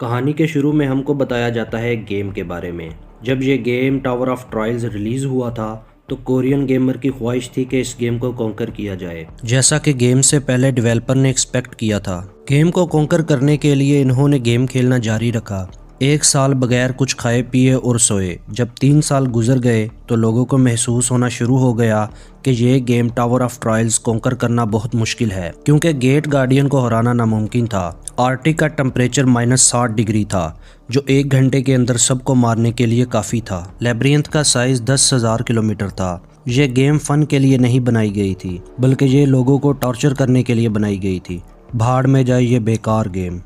کہانی کے شروع میں ہم کو بتایا جاتا ہے ایک گیم کے بارے میں۔ جب یہ game tower of trials release ہوا تھا تو کورین گیمر کی خواہش تھی کہ اس گیم کو کانکر کیا جائے، جیسا کہ گیم سے پہلے ڈیولپر نے ایکسپیکٹ کیا تھا۔ گیم کو کانکر کرنے کے لیے انہوں نے گیم کھیلنا جاری رکھا، 1 سال بغیر کچھ کھائے پیے اور سوئے۔ جب 3 سال گزر گئے تو لوگوں کو محسوس ہونا شروع ہو گیا کہ یہ game tower of trials conquer کرنا بہت مشکل ہے، کیونکہ گیٹ گارڈین کو ہرانا ناممکن تھا۔ آرٹک کا ٹمپریچر -60 ڈگری تھا، جو 1 گھنٹے کے اندر سب کو مارنے کے لیے کافی تھا۔ لیبرینتھ کا سائز 10,000 کلومیٹر تھا۔ یہ گیم فن کے لیے نہیں بنائی گئی تھی، بلکہ یہ لوگوں کو ٹارچر کرنے کے لیے بنائی گئی تھی۔ بھاڑ میں جائے یہ بیکار گیم۔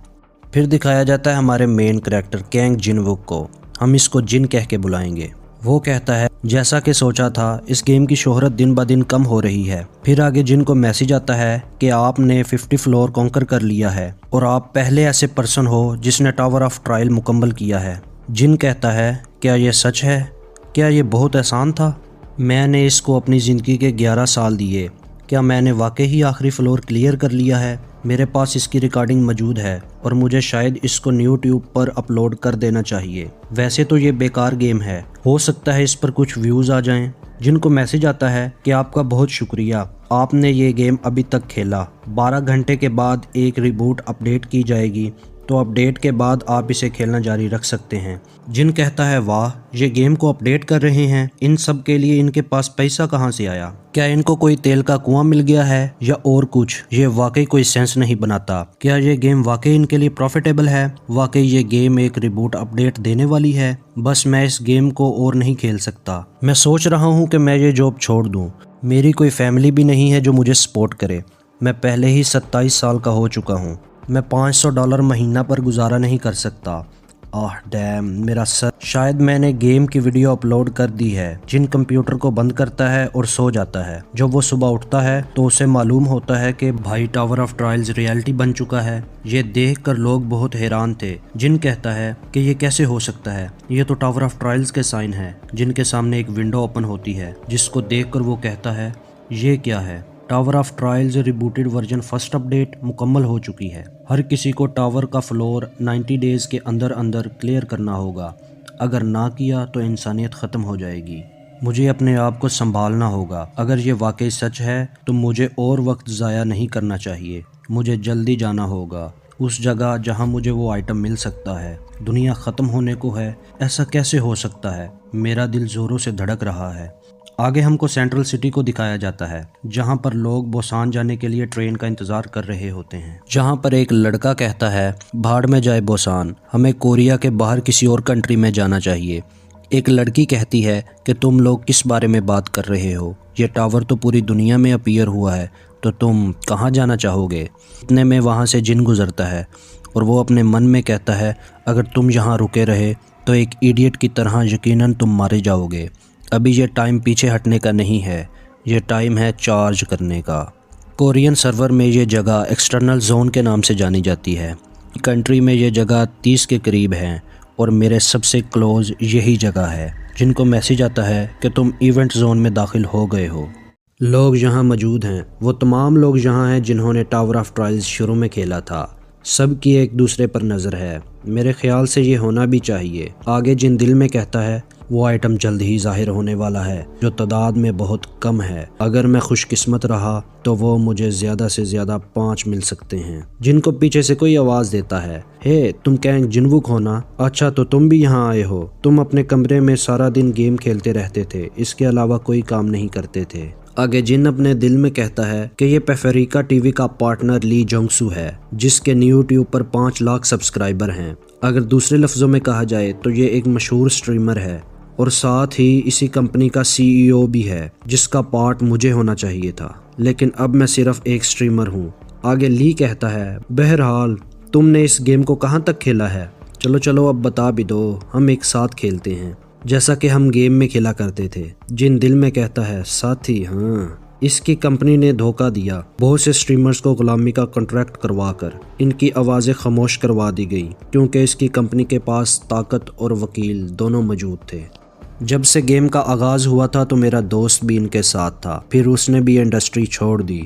پھر دکھایا جاتا ہے ہمارے مین کریکٹر کینگ جن وک کو، ہم اس کو جن کہہ کے بلائیں گے۔ وہ کہتا ہے جیسا کہ سوچا تھا اس گیم کی شہرت دن بدن کم ہو رہی ہے۔ پھر آگے جن کو میسیج آتا ہے کہ آپ نے 50 فلور کانکر کر لیا ہے اور آپ پہلے ایسے پرسن ہو جس نے ٹاور آف ٹرائل مکمل کیا ہے۔ جن کہتا ہے کیا یہ سچ ہے؟ کیا یہ بہت آسان تھا؟ میں نے اس کو اپنی زندگی کے 11 سال دیے، کیا میں نے واقعی ہی آخری فلور کلیئر کر لیا ہے؟ میرے پاس اس کی ریکارڈنگ موجود ہے اور مجھے شاید اس کو یوٹیوب پر اپلوڈ کر دینا چاہیے۔ ویسے تو یہ بیکار گیم ہے، ہو سکتا ہے اس پر کچھ ویوز آ جائیں۔ جن کو میسیج آتا ہے کہ آپ کا بہت شکریہ، آپ نے یہ گیم ابھی تک کھیلا، 12 گھنٹے کے بعد ایک ریبوٹ اپڈیٹ کی جائے گی، تو اپڈیٹ کے بعد آپ اسے کھیلنا جاری رکھ سکتے ہیں۔ جن کہتا ہے واہ، یہ گیم کو اپڈیٹ کر رہے ہیں، ان سب کے لیے ان کے پاس پیسہ کہاں سے آیا؟ کیا ان کو کوئی تیل کا کنواں مل گیا ہے یا اور کچھ؟ یہ واقعی کوئی سینس نہیں بناتا۔ کیا یہ گیم واقعی ان کے لیے پروفیٹیبل ہے؟ واقعی یہ گیم ایک ریبوٹ اپڈیٹ دینے والی ہے؟ بس میں اس گیم کو اور نہیں کھیل سکتا۔ میں سوچ رہا ہوں کہ میں یہ جاب چھوڑ دوں۔ میری کوئی فیملی بھی نہیں ہے جو مجھے سپورٹ کرے۔ میں پہلے ہی 27 سال کا ہو چکا ہوں۔ میں $500 مہینہ پر گزارا نہیں کر سکتا۔ ڈیم میرا سر۔ شاید میں نے گیم کی ویڈیو اپلوڈ کر دی ہے۔ جن کمپیوٹر کو بند کرتا ہے اور سو جاتا ہے۔ جب وہ صبح اٹھتا ہے تو اسے معلوم ہوتا ہے کہ بھائی ٹاور آف ٹرائلز ریالٹی بن چکا ہے۔ یہ دیکھ کر لوگ بہت حیران تھے۔ جن کہتا ہے کہ یہ کیسے ہو سکتا ہے، یہ تو ٹاور آف ٹرائلز کے سائن ہے۔ جن کے سامنے ایک ونڈو اوپن ہوتی ہے جس کو دیکھ کر وہ کہتا ہے یہ کیا ہے؟ Tower of trials rebooted version first update مکمل ہو چکی ہے۔ ہر کسی کو ٹاور کا فلور 90 ڈیز کے اندر کلیئر کرنا ہوگا، اگر نہ کیا تو انسانیت ختم ہو جائے گی۔ مجھے اپنے آپ کو سنبھالنا ہوگا۔ اگر یہ واقعی سچ ہے تو مجھے اور وقت ضائع نہیں کرنا چاہیے۔ مجھے جلدی جانا ہوگا اس جگہ جہاں مجھے وہ آئٹم مل سکتا ہے۔ دنیا ختم ہونے کو ہے، ایسا کیسے ہو سکتا ہے؟ میرا دل زوروں سے دھڑک رہا ہے۔ آگے ہم کو سینٹرل سٹی کو دکھایا جاتا ہے، جہاں پر لوگ بوسان جانے کے لیے ٹرین کا انتظار کر رہے ہوتے ہیں۔ جہاں پر ایک لڑکا کہتا ہے بھاڑ میں جائے بوسان، ہمیں کوریا کے باہر کسی اور کنٹری میں جانا چاہیے۔ ایک لڑکی کہتی ہے کہ تم لوگ کس بارے میں بات کر رہے ہو؟ یہ ٹاور تو پوری دنیا میں اپیئر ہوا ہے، تو تم کہاں جانا چاہو گے؟ اتنے میں وہاں سے جن گزرتا ہے اور وہ اپنے من میں کہتا ہے اگر تم یہاں رکے رہے تو ایک ایڈیٹ کی طرح یقیناً تم مارے جاؤ گے۔ ابھی یہ ٹائم پیچھے ہٹنے کا نہیں ہے، یہ ٹائم ہے چارج کرنے کا۔ کورین سرور میں یہ جگہ ایکسٹرنل زون کے نام سے جانی جاتی ہے۔ کنٹری میں یہ جگہ 30 کے قریب ہیں اور میرے سب سے کلوز یہی جگہ ہے۔ جن کو میسیج آتا ہے کہ تم ایونٹ زون میں داخل ہو گئے ہو۔ لوگ یہاں موجود ہیں، وہ تمام لوگ یہاں ہیں جنہوں نے ٹاور آف ٹرائلز شروع میں کھیلا تھا۔ سب کی ایک دوسرے پر نظر ہے، میرے خیال سے یہ ہونا بھی چاہیے۔ آگے جن دل میں کہتا ہے وہ آئٹم جلد ہی ظاہر ہونے والا ہے جو تعداد میں بہت کم ہے۔ اگر میں خوش قسمت رہا تو وہ مجھے زیادہ سے زیادہ 5 مل سکتے ہیں۔ جن کو پیچھے سے کوئی آواز دیتا ہے ہے تم کینگ جن وک ہو نا؟ اچھا تو تم بھی یہاں آئے ہو۔ تم اپنے کمرے میں سارا دن گیم کھیلتے رہتے تھے، اس کے علاوہ کوئی کام نہیں کرتے تھے۔ آگے جن اپنے دل میں کہتا ہے کہ یہ پیفریکا ٹی وی کا پارٹنر لی جونگ سو ہے، جس کے یوٹیوب پر 5 لاکھ سبسکرائبر ہیں۔ اگر دوسرے لفظوں میں کہا جائے تو یہ ایک مشہور سٹریمر ہے اور ساتھ ہی اسی کمپنی کا CEO بھی ہے، جس کا پارٹ مجھے ہونا چاہیے تھا، لیکن اب میں صرف ایک سٹریمر ہوں۔ آگے لی کہتا ہے بہرحال تم نے اس گیم کو کہاں تک کھیلا ہے؟ چلو اب بتا بھی دو، ہم ایک ساتھ کھیلتے ہیں جیسا کہ ہم گیم میں کھیلا کرتے تھے۔ جن دل میں کہتا ہے ساتھی ہاں، اس کی کمپنی نے دھوکہ دیا، بہت سے سٹریمرز کو غلامی کا کنٹریکٹ کروا کر ان کی آوازیں خاموش کروا دی گئی، کیونکہ اس کی کمپنی کے پاس طاقت اور وکیل دونوں موجود تھے۔ جب سے گیم کا آغاز ہوا تھا تو میرا دوست بھی ان کے ساتھ تھا، پھر اس نے بھی انڈسٹری چھوڑ دی۔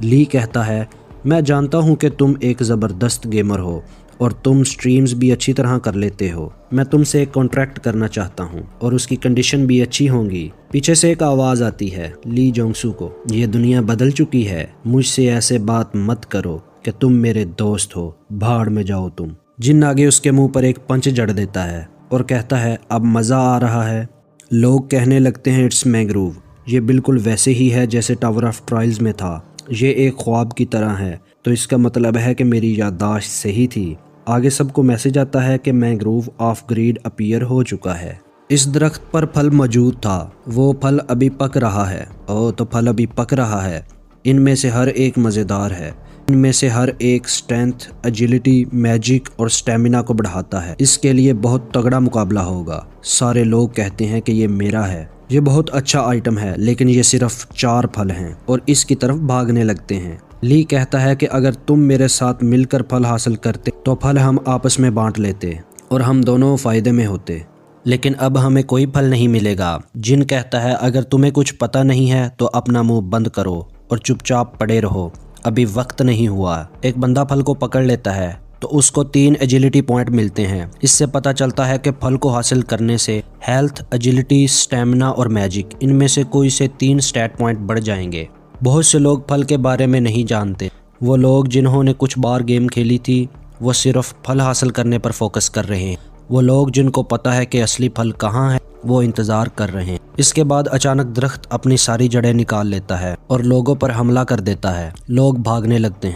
لی کہتا ہے میں جانتا ہوں کہ تم ایک زبردست گیمر ہو، اور تم سٹریمز بھی اچھی طرح کر لیتے ہو۔ میں تم سے ایک کانٹریکٹ کرنا چاہتا ہوں اور اس کی کنڈیشن بھی اچھی ہوں گی۔ پیچھے سے ایک آواز آتی ہے لی جونگ سو کو، یہ دنیا بدل چکی ہے، مجھ سے ایسے بات مت کرو کہ تم میرے دوست ہو، بھاڑ میں جاؤ تم۔ جن آگے اس کے منہ پر ایک پنچ جڑ دیتا ہے اور کہتا ہے اب مزہ آ رہا ہے۔ لوگ کہنے لگتے ہیں اٹس مینگروو، یہ بالکل ویسے ہی ہے جیسے ٹاور آف ٹرائلز میں تھا، یہ ایک خواب کی طرح ہے، تو اس کا مطلب ہے کہ میری یادداشت صحیح تھی۔ آگے سب کو میسج آتا ہے کہ مینگروو آف گریڈ اپیئر ہو چکا ہے۔ اس درخت پر پھل موجود تھا، وہ پھل ابھی پک رہا ہے۔ تو پھل ابھی پک رہا ہے۔ ان میں سے ہر ایک مزیدار ہے، ان میں سے ہر ایک سٹرینتھ، ایجیلٹی، میجک اور سٹیمنا کو بڑھاتا ہے۔ اس کے لیے بہت تگڑا مقابلہ ہوگا۔ سارے لوگ کہتے ہیں کہ یہ میرا ہے، یہ بہت اچھا آئٹم ہے، لیکن یہ صرف 4 پھل ہیں اور اس کی طرف بھاگنے لگتے ہیں۔ لی کہتا ہے کہ اگر تم میرے ساتھ مل کر پھل حاصل کرتے تو پھل ہم آپس میں بانٹ لیتے اور ہم دونوں فائدے میں ہوتے، لیکن اب ہمیں کوئی پھل نہیں ملے گا۔ جن کہتا ہے اگر تمہیں کچھ پتہ نہیں ہے تو اپنا منہ بند کرو اور چپ چاپ پڑے رہو، ابھی وقت نہیں ہوا۔ ایک بندہ پھل کو پکڑ لیتا ہے تو اس کو 3 ایجیلٹی پوائنٹ ملتے ہیں۔ اس سے پتہ چلتا ہے کہ پھل کو حاصل کرنے سے ہیلتھ، ایجیلٹی، سٹیمنا اور میجک، ان میں سے کوئی سے 3 سٹیٹ پوائنٹ بڑھ جائیں گے۔ بہت سے لوگ پھل کے بارے میں نہیں جانتے۔ وہ لوگ جنہوں نے کچھ بار گیم کھیلی تھی وہ صرف پھل حاصل کرنے پر فوکس کر رہے ہیں۔ وہ لوگ جن کو پتہ ہے کہ اصلی پھل کہاں ہے وہ انتظار کر رہے ہیں۔ اس کے بعد اچانک درخت اپنی ساری جڑیں نکال لیتا ہے اور لوگوں پر حملہ کر دیتا ہے۔ لوگ بھاگنے لگتے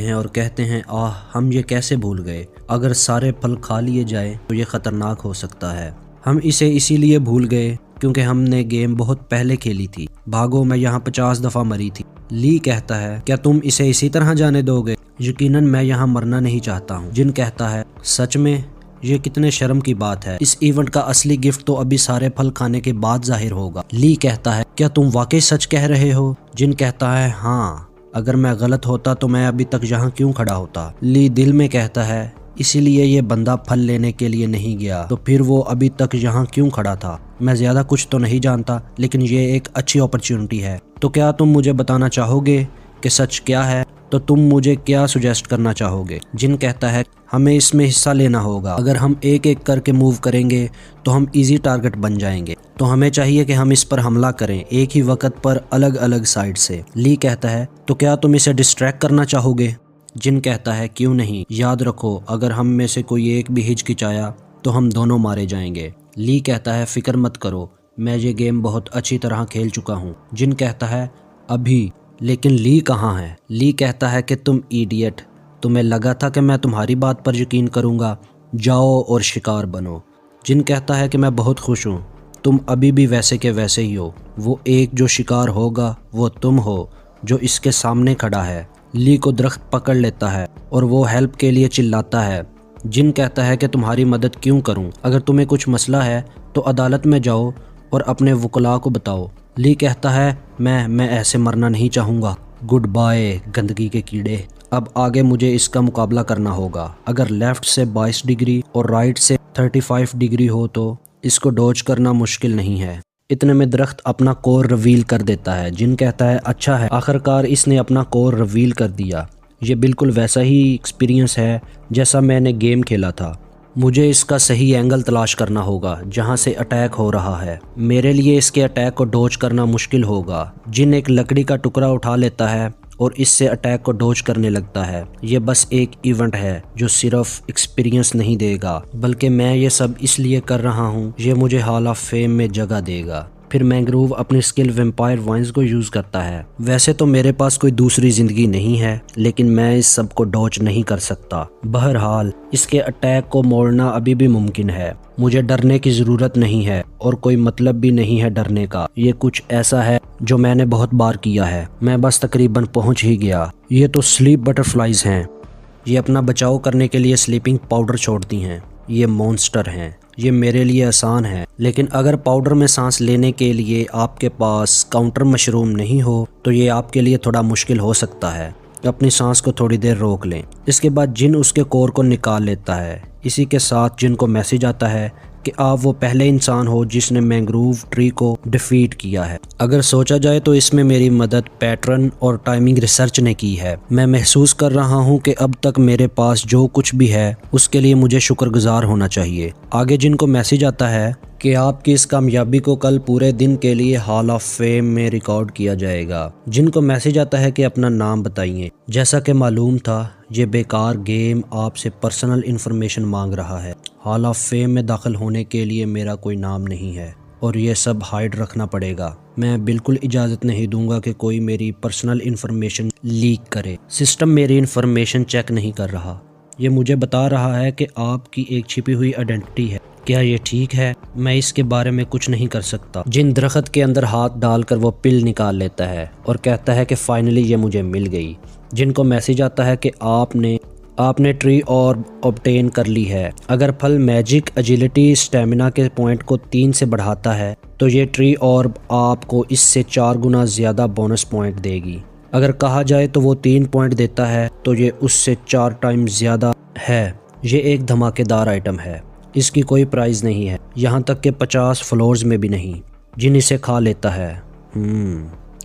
ہیں اور کہتے ہیں ہم یہ کیسے بھول گئے، اگر سارے پھل کھا لیے جائے تو یہ خطرناک ہو سکتا ہے۔ ہم اسے اسی لیے بھول گئے کیونکہ ہم نے گیم بہت پہلے کھیلی تھی، بھاگو میں یہاں 50 دفعہ مری تھی۔ لی کہتا ہے کیا تم اسے اسی طرح جانے دو گے؟ یقیناً میں یہاں مرنا نہیں چاہتا ہوں۔ جن کہتا ہے سچ میں یہ کتنے شرم کی بات ہے، اس ایونٹ کا اصلی گفٹ تو ابھی سارے پھل کھانے کے بعد ظاہر ہوگا۔ لی کہتا ہے کیا تم واقعی سچ کہہ رہے ہو؟ جن کہتا ہے ہاں، اگر میں غلط ہوتا تو میں ابھی تک یہاں کیوں کھڑا ہوتا؟ لی دل میں کہتا ہے اسی لیے یہ بندہ پھل لینے کے لیے نہیں گیا، تو پھر وہ ابھی تک یہاں کیوں کھڑا تھا؟ میں زیادہ کچھ تو نہیں جانتا، لیکن یہ ایک اچھی اپرچونٹی ہے، تو کیا تم مجھے بتانا چاہو گے کہ سچ کیا ہے؟ تو تم مجھے کیا سجیسٹ کرنا چاہو گے؟ جن کہتا ہے ہمیں اس میں حصہ لینا ہوگا، اگر ہم ایک ایک کر کے موو کریں گے تو ہم ایزی ٹارگٹ بن جائیں گے، تو ہمیں چاہیے کہ ہم اس پر حملہ کریں ایک ہی وقت پر الگ الگ سائڈ سے۔ لی کہتا ہے تو کیا تم اسے ڈسٹریکٹ کرنا چاہو گے؟ جن کہتا ہے کیوں نہیں، یاد رکھو اگر ہم میں سے کوئی ایک بھی ہچکچایا تو ہم دونوں مارے جائیں گے۔ لی کہتا ہے فکر مت کرو، میں یہ گیم بہت اچھی طرح کھیل چکا ہوں۔ جن کہتا ہے ابھی، لیکن لی کہاں ہے؟ لی کہتا ہے کہ تم ایڈیٹ، تمہیں لگا تھا کہ میں تمہاری بات پر یقین کروں گا، جاؤ اور شکار بنو۔ جن کہتا ہے کہ میں بہت خوش ہوں، تم ابھی بھی ویسے کے ویسے ہی ہو، وہ ایک جو شکار ہوگا وہ تم ہو جو اس کے سامنے کھڑا ہے۔ لی کو درخت پکڑ لیتا ہے اور وہ ہیلپ کے لیے چلاتا ہے۔ جن کہتا ہے کہ تمہاری مدد کیوں کروں، اگر تمہیں کچھ مسئلہ ہے تو عدالت میں جاؤ اور اپنے وکلاء کو بتاؤ۔ لی کہتا ہے میں ایسے مرنا نہیں چاہوں گا، گڈ بائے گندگی کے کیڑے، اب آگے مجھے اس کا مقابلہ کرنا ہوگا۔ اگر لیفٹ سے 22 ڈگری اور رائٹ سے 35 ڈگری ہو تو اس کو ڈوج کرنا مشکل نہیں ہے۔ اتنے میں درخت اپنا کور ریویل کر دیتا ہے۔ جن کہتا ہے اچھا ہے، آخرکار اس نے اپنا کور ریویل کر دیا، یہ بالکل ویسا ہی ایکسپیرینس ہے جیسا میں نے گیم کھیلا تھا۔ مجھے اس کا صحیح اینگل تلاش کرنا ہوگا جہاں سے اٹیک ہو رہا ہے، میرے لیے اس کے اٹیک کو ڈوج کرنا مشکل ہوگا۔ جن ایک لکڑی کا ٹکڑا اٹھا لیتا ہے اور اس سے اٹیک کو ڈوج کرنے لگتا ہے۔ یہ بس ایک ایونٹ ہے جو صرف ایکسپیرینس نہیں دے گا، بلکہ میں یہ سب اس لیے کر رہا ہوں یہ مجھے ہال آف فیم میں جگہ دے گا۔ پھر مینگروو اپنی سکل ویمپائر وائنز کو یوز کرتا ہے۔ ویسے تو میرے پاس کوئی دوسری زندگی نہیں ہے، لیکن میں اس سب کو ڈوج نہیں کر سکتا۔ بہرحال اس کے اٹیک کو موڑنا ابھی بھی ممکن ہے۔ مجھے ڈرنے کی ضرورت نہیں ہے اور کوئی مطلب بھی نہیں ہے ڈرنے کا، یہ کچھ ایسا ہے جو میں نے بہت بار کیا ہے، میں بس تقریباً پہنچ ہی گیا۔ یہ تو سلیپ بٹرفلائز ہیں، یہ اپنا بچاؤ کرنے کے لیے سلیپنگ پاؤڈر چھوڑتی ہیں۔ یہ مونسٹر ہیں، یہ میرے لیے آسان ہے، لیکن اگر پاؤڈر میں سانس لینے کے لیے آپ کے پاس کاؤنٹر مشروم نہیں ہو تو یہ آپ کے لیے تھوڑا مشکل ہو سکتا ہے۔ اپنی سانس کو تھوڑی دیر روک لیں۔ اس کے بعد جن اس کے کور کو نکال لیتا ہے۔ اسی کے ساتھ جن کو میسج آتا ہے کہ آپ وہ پہلے انسان ہو جس نے مینگروو ٹری کو ڈیفیٹ کیا ہے۔ اگر سوچا جائے تو اس میں میری مدد پیٹرن اور ٹائمنگ ریسرچ نے کی ہے۔ میں محسوس کر رہا ہوں کہ اب تک میرے پاس جو کچھ بھی ہے اس کے لیے مجھے شکر گزار ہونا چاہیے۔ آگے جن کو میسج آتا ہے کہ آپ کی اس کامیابی کو کل پورے دن کے لیے ہال آف فیم میں ریکارڈ کیا جائے گا۔ جن کو میسج آتا ہے کہ اپنا نام بتائیے۔ جیسا کہ معلوم تھا یہ بیکار گیم آپ سے پرسنل انفارمیشن مانگ رہا ہے۔ ہال آف فیم میں داخل ہونے کے لیے میرا کوئی نام نہیں ہے اور یہ سب ہائیڈ رکھنا پڑے گا۔ میں بالکل اجازت نہیں دوں گا کہ کوئی میری پرسنل انفارمیشن لیک کرے۔ سسٹم میری انفارمیشن چیک نہیں کر رہا، یہ مجھے بتا رہا ہے کہ آپ کی ایک چھپی ہوئی آئیڈینٹی ہے۔ کیا یہ ٹھیک ہے؟ میں اس کے بارے میں کچھ نہیں کر سکتا۔ جن درخت کے اندر ہاتھ ڈال کر وہ پل نکال لیتا ہے اور کہتا ہے کہ فائنلی یہ مجھے مل گئی۔ جن کو میسج آتا ہے کہ آپ نے ٹری اور obtain کر لی ہے۔ اگر پھل میجک ایجیلٹی اسٹیمنا کے پوائنٹ کو 3 سے بڑھاتا ہے تو یہ ٹری اورب آپ کو اس سے 4 گنا زیادہ بونس پوائنٹ دے گی۔ اگر کہا جائے تو وہ 3 پوائنٹ دیتا ہے تو یہ اس سے 4 ٹائم زیادہ ہے۔ یہ ایک دھماکے دار آئٹم ہے، اس کی کوئی پرائز نہیں ہے، یہاں تک کہ 50 فلورز میں بھی نہیں۔ جن اسے کھا لیتا ہے۔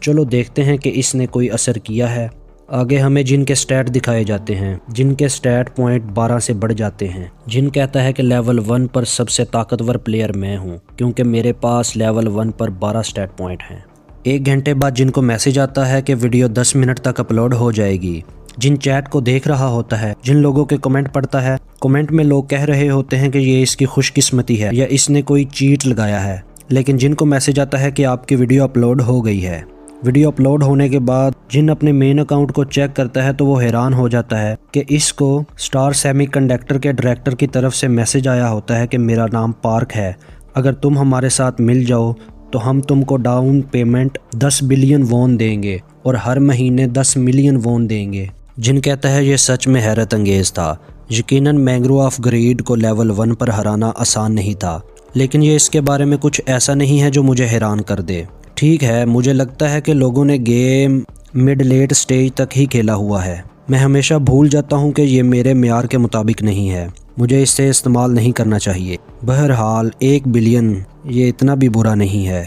چلو دیکھتے ہیں کہ اس نے کوئی اثر کیا ہے۔ آگے ہمیں جن کے سٹیٹ دکھائے جاتے ہیں، جن کے سٹیٹ پوائنٹ 12 سے بڑھ جاتے ہیں۔ جن کہتا ہے کہ لیول 1 پر سب سے طاقتور پلیئر میں ہوں کیونکہ میرے پاس لیول 1 پر 12 سٹیٹ پوائنٹ ہیں۔ 1 گھنٹے بعد جن کو میسج آتا ہے کہ ویڈیو 10 منٹ تک اپلوڈ ہو جائے گی۔ جن چیٹ کو دیکھ رہا ہوتا ہے، جن لوگوں کے کمنٹ پڑھتا ہے، کمنٹ میں لوگ کہہ رہے ہوتے ہیں کہ یہ اس کی خوش قسمتی ہے یا اس نے کوئی چیٹ لگایا ہے، لیکن جن کو میسج آتا ہے کہ آپ کی ویڈیو اپلوڈ ہو گئی ہے۔ ویڈیو اپلوڈ ہونے کے بعد جن اپنے مین اکاؤنٹ کو چیک کرتا ہے تو وہ حیران ہو جاتا ہے کہ اس کو سٹار سیمی کنڈکٹر کے ڈائریکٹر کی طرف سے میسج آیا ہوتا ہے کہ میرا نام پارک ہے، اگر تم ہمارے ساتھ مل جاؤ تو ہم تم کو ڈاؤن پیمنٹ 10 بلین وون دیں گے اور ہر مہینے 10 ملین وون دیں گے۔ جن کہتا ہے یہ سچ میں حیرت انگیز تھا۔ یقیناً مینگروو آف گریڈ کو لیول 1 پر ہرانا آسان نہیں تھا، لیکن یہ اس کے بارے میں کچھ ایسا نہیں ہے جو مجھے حیران کر دے۔ ٹھیک ہے، مجھے لگتا ہے کہ لوگوں نے گیم مڈ لیٹ سٹیج تک ہی کھیلا ہوا ہے۔ میں ہمیشہ بھول جاتا ہوں کہ یہ میرے معیار کے مطابق نہیں ہے، مجھے اس سے استعمال نہیں کرنا چاہیے۔ بہرحال 1 بلین یہ اتنا بھی برا نہیں ہے۔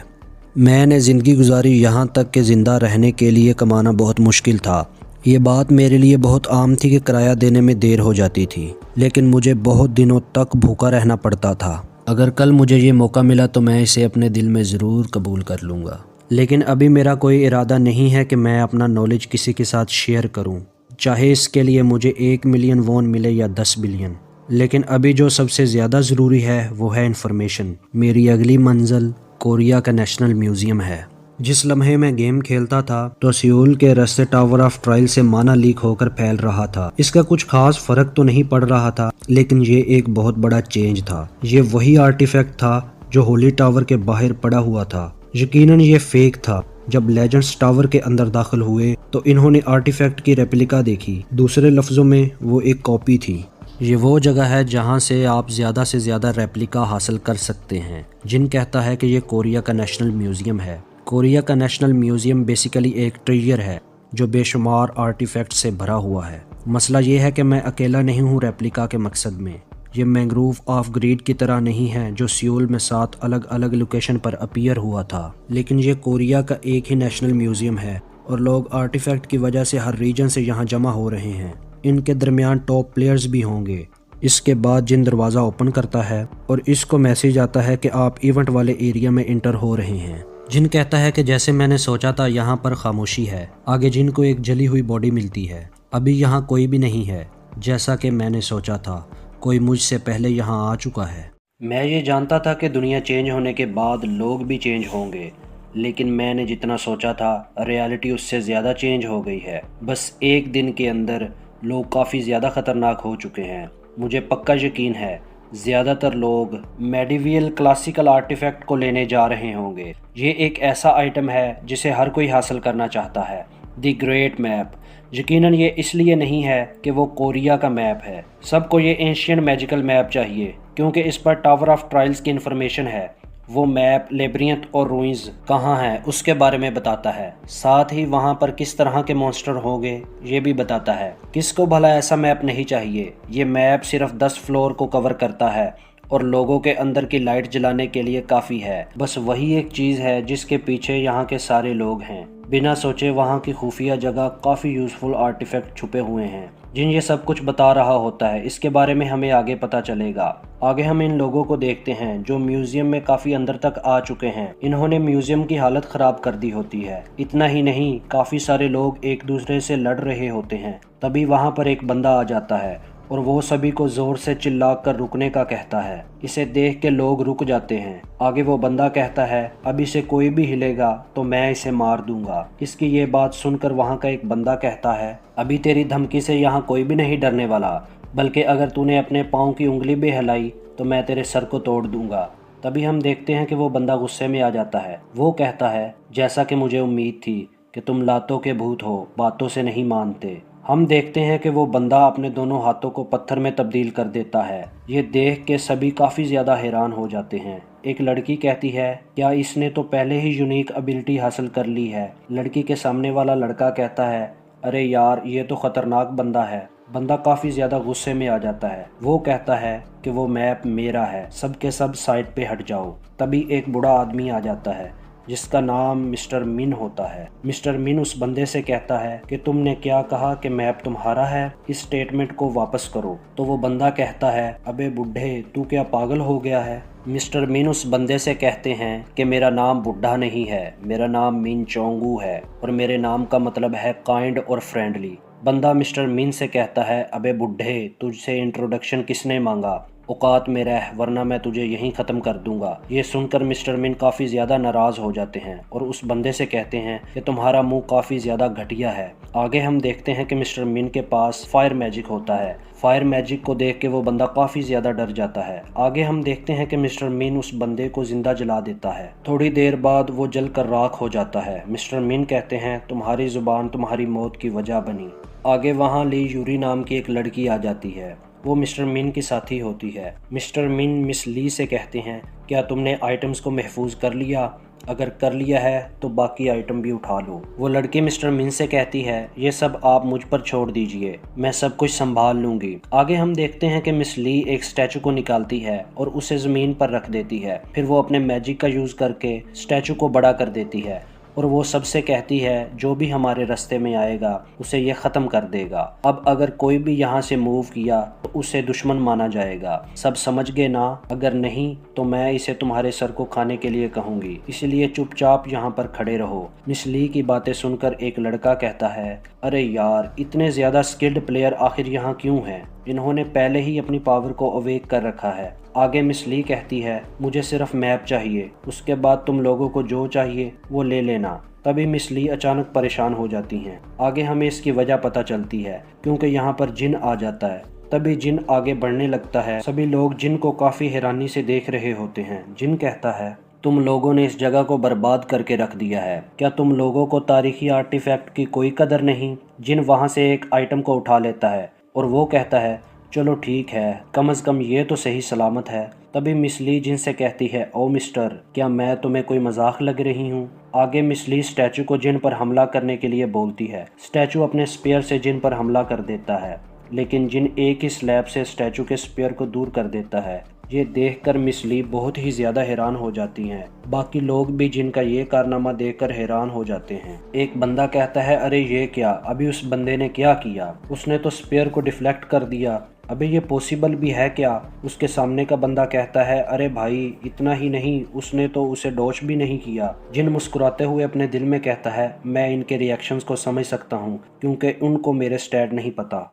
میں نے زندگی گزاری یہاں تک کہ زندہ رہنے کے لیے کمانا بہت مشکل تھا۔ یہ بات میرے لیے بہت عام تھی کہ کرایہ دینے میں دیر ہو جاتی تھی، لیکن مجھے بہت دنوں تک بھوکا رہنا پڑتا تھا۔ اگر کل مجھے یہ موقع ملا تو میں اسے اپنے دل میں ضرور قبول کر لوں گا، لیکن ابھی میرا کوئی ارادہ نہیں ہے کہ میں اپنا نالج کسی کے ساتھ شیئر کروں، چاہے اس کے لیے مجھے 1 ملین وون ملے یا 10 بلین۔ لیکن ابھی جو سب سے زیادہ ضروری ہے وہ ہے انفارمیشن۔ میری اگلی منزل کوریا کا نیشنل میوزیم ہے۔ جس لمحے میں گیم کھیلتا تھا تو سیول کے رستے ٹاور آف ٹرائل سے مانا لیک ہو کر پھیل رہا تھا۔ اس کا کچھ خاص فرق تو نہیں پڑ رہا تھا، لیکن یہ ایک بہت بڑا چینج تھا۔ یہ وہی آرٹیفیکٹ تھا جو ہولی ٹاور کے باہر پڑا ہوا تھا۔ یقیناً یہ فیک تھا۔ جب لیجنڈز ٹاور کے اندر داخل ہوئے تو انہوں نے آرٹیفیکٹ کی ریپلیکا دیکھی، دوسرے لفظوں میں وہ ایک کاپی تھی۔ یہ وہ جگہ ہے جہاں سے آپ زیادہ سے زیادہ ریپلیکا حاصل کر سکتے ہیں۔ جن کہتا ہے کہ یہ کوریا کا نیشنل میوزیم ہے۔ کوریا کا نیشنل میوزیم بیسیکلی ایک ٹریجر ہے جو بے شمار آرٹیفیکٹ سے بھرا ہوا ہے۔ مسئلہ یہ ہے کہ میں اکیلا نہیں ہوں ریپلیکا کے مقصد میں۔ یہ مینگروو آف گریڈ کی طرح نہیں ہے جو سیول میں 7 الگ الگ لوکیشن پر اپیئر ہوا تھا، لیکن یہ کوریا کا ایک ہی نیشنل میوزیم ہے اور لوگ آرٹیفیکٹ کی وجہ سے ہر ریجن سے یہاں جمع ہو رہے ہیں۔ ان کے درمیان ٹاپ پلیئرز بھی ہوں گے۔ اس کے بعد جن دروازہ اوپن کرتا ہے اور اس کو میسیج آتا ہے کہ آپ ایونٹ والے ایریا میں انٹر ہو رہے ہیں۔ جن کہتا ہے کہ جیسے میں نے سوچا تھا یہاں پر خاموشی ہے۔ آگے جن کو ایک جلی ہوئی باڈی ملتی ہے۔ ابھی یہاں کوئی بھی نہیں ہے، جیسا کہ میں نے سوچا تھا، کوئی مجھ سے پہلے یہاں آ چکا ہے۔ میں یہ جانتا تھا کہ دنیا چینج ہونے کے بعد لوگ بھی چینج ہوں گے، لیکن میں نے جتنا سوچا تھا ریالٹی اس سے زیادہ چینج ہو گئی ہے۔ بس 1 دن کے اندر لوگ کافی زیادہ خطرناک ہو چکے ہیں۔ مجھے پکا یقین ہے زیادہ تر لوگ میڈیویل کلاسیکل آرٹیفیکٹ کو لینے جا رہے ہوں گے۔ یہ ایک ایسا آئٹم ہے جسے ہر کوئی حاصل کرنا چاہتا ہے، دی گریٹ میپ۔ یقیناً یہ اس لیے نہیں ہے کہ وہ کوریا کا میپ ہے، سب کو یہ اینشینٹ میجیکل میپ چاہیے کیونکہ اس پر ٹاور آف ٹرائلز کی انفارمیشن ہے۔ وہ میپ لیبرینتھ اور روئنز کہاں ہیں اس کے بارے میں بتاتا ہے، ساتھ ہی وہاں پر کس طرح کے مونسٹر ہوں گے یہ بھی بتاتا ہے۔ کس کو بھلا ایسا میپ نہیں چاہیے؟ یہ میپ صرف 10 فلور کو کور کرتا ہے اور لوگوں کے اندر کی لائٹ جلانے کے لیے کافی ہے۔ بس وہی ایک چیز ہے جس کے پیچھے یہاں کے سارے لوگ ہیں۔ بنا سوچے وہاں کی خفیہ جگہ کافی یوزفل آرٹیفیکٹ چھپے ہوئے ہیں جن یہ سب کچھ بتا رہا ہوتا ہے۔ اس کے بارے میں ہمیں آگے پتہ چلے گا۔ آگے ہم ان لوگوں کو دیکھتے ہیں جو میوزیم میں کافی اندر تک آ چکے ہیں۔ انہوں نے میوزیم کی حالت خراب کر دی ہوتی ہے۔ اتنا ہی نہیں، کافی سارے لوگ ایک دوسرے سے لڑ رہے ہوتے ہیں۔ تبھی وہاں پر ایک بندہ آ جاتا ہے اور وہ سبھی کو زور سے چلا کر رکنے کا کہتا ہے۔ اسے دیکھ کے لوگ رک جاتے ہیں۔ آگے وہ بندہ کہتا ہے اب اسے کوئی بھی ہلے گا تو میں اسے مار دوں گا۔ اس کی یہ بات سن کر وہاں کا ایک بندہ کہتا ہے ابھی تیری دھمکی سے یہاں کوئی بھی نہیں ڈرنے والا، بلکہ اگر تو نے اپنے پاؤں کی انگلی بھی ہلائی تو میں تیرے سر کو توڑ دوں گا۔ تبھی ہم دیکھتے ہیں کہ وہ بندہ غصے میں آ جاتا ہے۔ وہ کہتا ہے جیسا کہ مجھے امید تھی کہ تم لاتوں کے بھوت ہو، باتوں سے نہیں مانتے۔ ہم دیکھتے ہیں کہ وہ بندہ اپنے دونوں ہاتھوں کو پتھر میں تبدیل کر دیتا ہے۔ یہ دیکھ کے سبھی کافی زیادہ حیران ہو جاتے ہیں۔ ایک لڑکی کہتی ہے کیا اس نے تو پہلے ہی یونیک ابیلٹی حاصل کر لی ہے؟ لڑکی کے سامنے والا لڑکا کہتا ہے ارے یار یہ تو خطرناک بندہ ہے۔ بندہ کافی زیادہ غصے میں آ جاتا ہے۔ وہ کہتا ہے کہ وہ میپ میرا ہے، سب کے سب سائڈ پہ ہٹ جاؤ۔ تبھی ایک بوڑھا آدمی آ جاتا ہے جس کا نام مسٹر مین ہوتا ہے۔ مسٹر مین اس بندے سے کہتا ہے کہ تم نے کیا کہا کہ میپ تمہارا ہے، اس سٹیٹمنٹ کو واپس کرو۔ تو وہ بندہ کہتا ہے ابے بڈھے تو کیا پاگل ہو گیا ہے؟ مسٹر مین اس بندے سے کہتے ہیں کہ میرا نام بڈھا نہیں ہے، میرا نام مین چونگو ہے اور میرے نام کا مطلب ہے کائنڈ اور فرینڈلی۔ بندہ مسٹر مین سے کہتا ہے ابے بڈھے تجھ سے انٹروڈکشن کس نے مانگا؟ اوقات میں رہ ورنہ میں تجھے یہیں ختم کر دوں گا۔ یہ سن کر مسٹر مین کافی زیادہ ناراض ہو جاتے ہیں اور اس بندے سے کہتے ہیں کہ تمہارا منہ کافی زیادہ گھٹیا ہے۔ آگے ہم دیکھتے ہیں کہ مسٹر مین کے پاس فائر میجک ہوتا ہے۔ فائر میجک کو دیکھ کے وہ بندہ کافی زیادہ ڈر جاتا ہے۔ آگے ہم دیکھتے ہیں کہ مسٹر مین اس بندے کو زندہ جلا دیتا ہے۔ تھوڑی دیر بعد وہ جل کر راکھ ہو جاتا ہے۔ مسٹر مین کہتے ہیں تمہاری زبان تمہاری موت کی وجہ بنی۔ آگے وہاں لی یوری نام کی ایک لڑکی آ جاتی ہے۔ وہ مسٹر مین کی ساتھی ہوتی ہے۔ مسٹر مین مس لی سے کہتے ہیں کیا تم نے آئٹمز کو محفوظ کر لیا؟ اگر کر لیا ہے تو باقی آئٹم بھی اٹھا لو۔ وہ لڑکی مسٹر مین سے کہتی ہے یہ سب آپ مجھ پر چھوڑ دیجئے، میں سب کچھ سنبھال لوں گی۔ آگے ہم دیکھتے ہیں کہ مس لی ایک سٹیچو کو نکالتی ہے اور اسے زمین پر رکھ دیتی ہے۔ پھر وہ اپنے میجک کا یوز کر کے سٹیچو کو بڑا کر دیتی ہے اور وہ سب سے کہتی ہے جو بھی ہمارے رستے میں آئے گا اسے یہ ختم کر دے گا۔ اب اگر کوئی بھی یہاں سے موو کیا تو اسے دشمن مانا جائے گا۔ سب سمجھ گئے نا؟ اگر نہیں تو میں اسے تمہارے سر کو کھانے کے لیے کہوں گی، اس لیے چپ چاپ یہاں پر کھڑے رہو۔ مس لی کی باتیں سن کر ایک لڑکا کہتا ہے ارے یار اتنے زیادہ سکلڈ پلیئر آخر یہاں کیوں ہیں؟ انہوں نے پہلے ہی اپنی پاور کو اویک کر رکھا ہے۔ آگے مس لی کہتی ہے مجھے صرف میپ چاہیے، اس کے بعد تم لوگوں کو جو چاہیے وہ لے لینا۔ تبھی مس لی اچانک پریشان ہو جاتی ہیں۔ آگے ہمیں اس کی وجہ پتہ چلتی ہے کیونکہ یہاں پر جن آ جاتا ہے۔ تبھی جن آگے بڑھنے لگتا ہے۔ سبھی لوگ جن کو کافی حیرانی سے دیکھ رہے ہوتے ہیں۔ جن کہتا ہے تم لوگوں نے اس جگہ کو برباد کر کے رکھ دیا ہے، کیا تم لوگوں کو تاریخی آرٹیفیکٹ کی کوئی قدر نہیں؟ جن وہاں سے ایک آئٹم کو اٹھا لیتا ہے اور وہ کہتا ہے چلو ٹھیک ہے، کم از کم یہ تو صحیح سلامت ہے۔ تبھی مس لی جن سے کہتی ہے او مسٹر کیا میں تمہیں کوئی مذاق لگ رہی ہوں؟ آگے مس لی سٹیچو کو جن پر حملہ کرنے کے لیے بولتی ہے۔ سٹیچو اپنے سپیئر سے جن پر حملہ کر دیتا ہے لیکن جن ایک ہی سلیب سے سٹیچو کے سپیئر کو دور کر دیتا ہے۔ یہ دیکھ کر مس لی بہت ہی زیادہ حیران ہو جاتی ہیں۔ باقی لوگ بھی جن کا یہ کارنامہ دیکھ کر حیران ہو جاتے ہیں۔ ایک بندہ کہتا ہے ارے یہ کیا، ابھی اس بندے نے کیا کیا؟ اس نے تو سپیئر کو ڈیفلیکٹ کر دیا، ابھی یہ پوسیبل بھی ہے کیا؟ اس کے سامنے کا بندہ کہتا ہے ارے بھائی اتنا ہی نہیں، اس نے تو اسے ڈوچ بھی نہیں کیا۔ جن مسکراتے ہوئے اپنے دل میں کہتا ہے میں ان کے ریئیکشنز کو سمجھ سکتا ہوں کیونکہ ان کو میرے سٹیٹ نہیں پتا۔